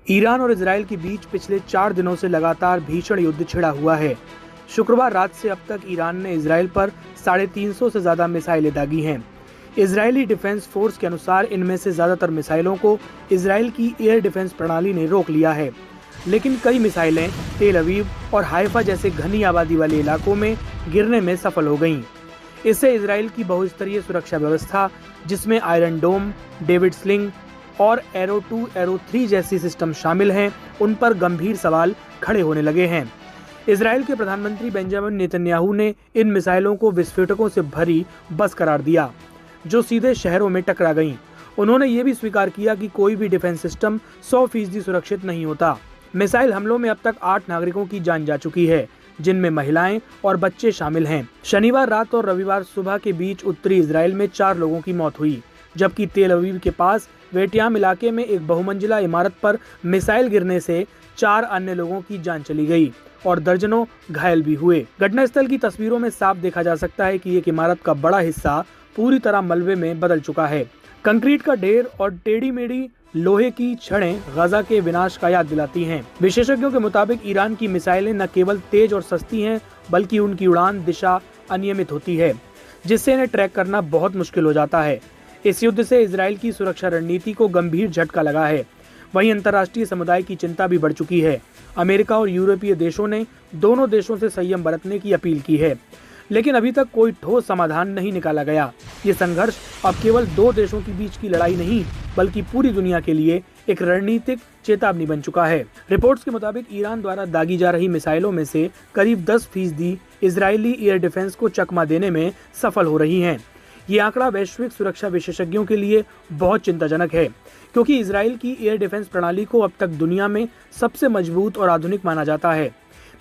Iran और Israel के बीच पिछले 4 दिनों से लगातार भीषण युद्ध छिड़ा हुआ है। शुक्रवार रात से अब तक ईरान ने इजराइल पर 350 से ज्यादा मिसाइलें दागी हैं। इजरायली डिफेंस फोर्स के अनुसार इनमें से ज्यादातर मिसाइलों को इजराइल की एयर डिफेंस प्रणाली ने रोक लिया है, लेकिन कई मिसाइलें तेल अवीव और हाइफा जैसे घनी आबादी वाले इलाकों में गिरने में सफल हो गईं। इससे इजराइल की बहुस्तरीय सुरक्षा व्यवस्था, जिसमें आयरन डोम, डेविड स्लिंग और एरो 2, एरो 3 जैसी सिस्टम शामिल हैं, उन पर गंभीर सवाल खड़े होने लगे हैं। इजराइल के प्रधानमंत्री बेंजामिन नेतन्याहू ने इन मिसाइलों को विस्फोटकों से भरी बस करार दिया, जो सीधे शहरों में टकरा गईं। उन्होंने ये भी स्वीकार किया कि कोई भी डिफेंस सिस्टम 100% सुरक्षित नहीं होता। मिसाइल हमलों में अब तक 8 नागरिकों की जान जा चुकी है, जिनमें महिलाएं और बच्चे शामिल हैं। शनिवार रात और रविवार सुबह के बीच उत्तरी इजराइल में 4 लोगों की मौत हुई, जबकि तेल अवीव के पास वेटियाम इलाके में एक बहुमंजिला इमारत पर मिसाइल गिरने से 4 अन्य लोगों की जान चली गई और दर्जनों घायल भी हुए। घटनास्थल की तस्वीरों में साफ देखा जा सकता है कि एक इमारत का बड़ा हिस्सा पूरी तरह मलबे में बदल चुका है। कंक्रीट का ढेर और टेढ़ी मेढ़ी लोहे की छड़ें गजा के विनाश का याद दिलाती हैं। विशेषज्ञों के मुताबिक ईरान की मिसाइलें न केवल तेज और सस्ती हैं, बल्कि उनकी उड़ान दिशा अनियमित होती है, जिससे इन्हें ट्रैक करना बहुत मुश्किल हो जाता है। इस युद्ध से इजराइल की सुरक्षा रणनीति को गंभीर झटका लगा है। वहीं अंतर्राष्ट्रीय समुदाय की चिंता भी बढ़ चुकी है। अमेरिका और यूरोपीय देशों ने दोनों देशों से संयम बरतने की अपील की है, लेकिन अभी तक कोई ठोस समाधान नहीं निकाला गया। ये संघर्ष अब केवल 2 देशों के बीच की लड़ाई नहीं, बल्कि पूरी दुनिया के लिए एक रणनीतिक चेतावनी बन चुका है। रिपोर्ट्स के मुताबिक ईरान द्वारा दागी जा रही मिसाइलों में से करीब 10% इजरायली एयर डिफेंस को चकमा देने में सफल हो रही हैं। ये आंकड़ा वैश्विक सुरक्षा विशेषज्ञों के लिए बहुत चिंताजनक है, क्योंकि इजराइल की एयर डिफेंस प्रणाली को अब तक दुनिया में सबसे मजबूत और आधुनिक माना जाता है।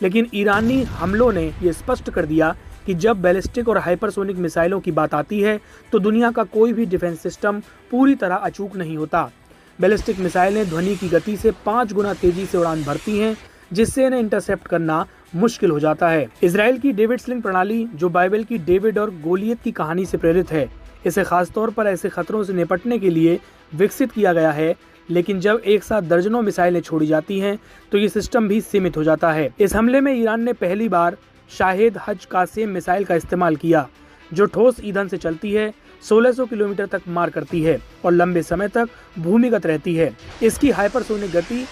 लेकिन ईरानी हमलों ने ये स्पष्ट कर दिया कि जब बैलिस्टिक और हाइपरसोनिक मिसाइलों की बात आती है, तो दुनिया का कोई भी डिफेंस सिस्टम पूरी तरह अचूक नहीं होता। बैलिस्टिक मिसाइलें ध्वनि की गति से 5 गुना तेजी से उड़ान भरती हैं, जिससे इन्हें इंटरसेप्ट करना मुश्किल हो जाता है। इजराइल की डेविड स्लिंग प्रणाली, जो बाइबल की डेविड और गोलियत की कहानी से प्रेरित है, इसे खासतौर पर ऐसे खतरों से निपटने के लिए विकसित किया गया है। लेकिन जब एक साथ दर्जनों मिसाइलें छोड़ी जाती हैं, तो ये सिस्टम भी सीमित हो जाता है। इस हमले में ईरान ने पहली बार शाहेद हज कासेम मिसाइल का इस्तेमाल किया, जो ठोस ईंधन से चलती है, 1600 किलोमीटर तक मार करती है और लंबे समय तक भूमिगत रहती है। इसकी हाइपरसोनिक गति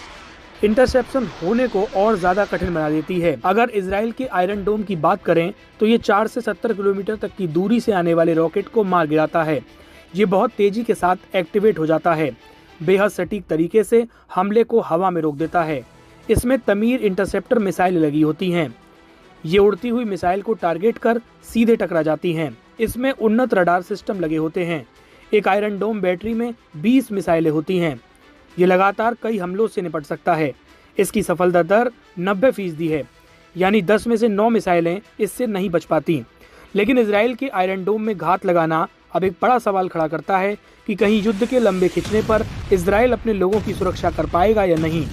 इंटरसेप्शन होने को और ज्यादा कठिन बना देती है। अगर इजराइल के आयरन डोम की बात करें, तो ये 4 से 70 किलोमीटर तक की दूरी से आने वाले रॉकेट को मार गिराता है। ये बहुत तेजी के साथ एक्टिवेट हो जाता है, बेहद सटीक तरीके से हमले को हवा में रोक देता है। इसमें तमीर इंटरसेप्टर मिसाइल लगी होती हैं। ये उड़ती हुई मिसाइल को टारगेट कर सीधे टकरा जाती हैं। इसमें उन्नत रडार सिस्टम लगे होते हैं। एक आयरन डोम बैटरी में 20 मिसाइलें होती हैं। ये लगातार कई हमलों से निपट सकता है। इसकी सफलता दर 90% है, यानी 10 में से 9 मिसाइलें इससे नहीं बच पाती। लेकिन इजराइल के आयरन डोम में घात लगाना अब एक बड़ा सवाल खड़ा करता है कि कहीं युद्ध के लंबे खिंचने पर इजराइल अपने लोगों की सुरक्षा कर पाएगा या नहीं।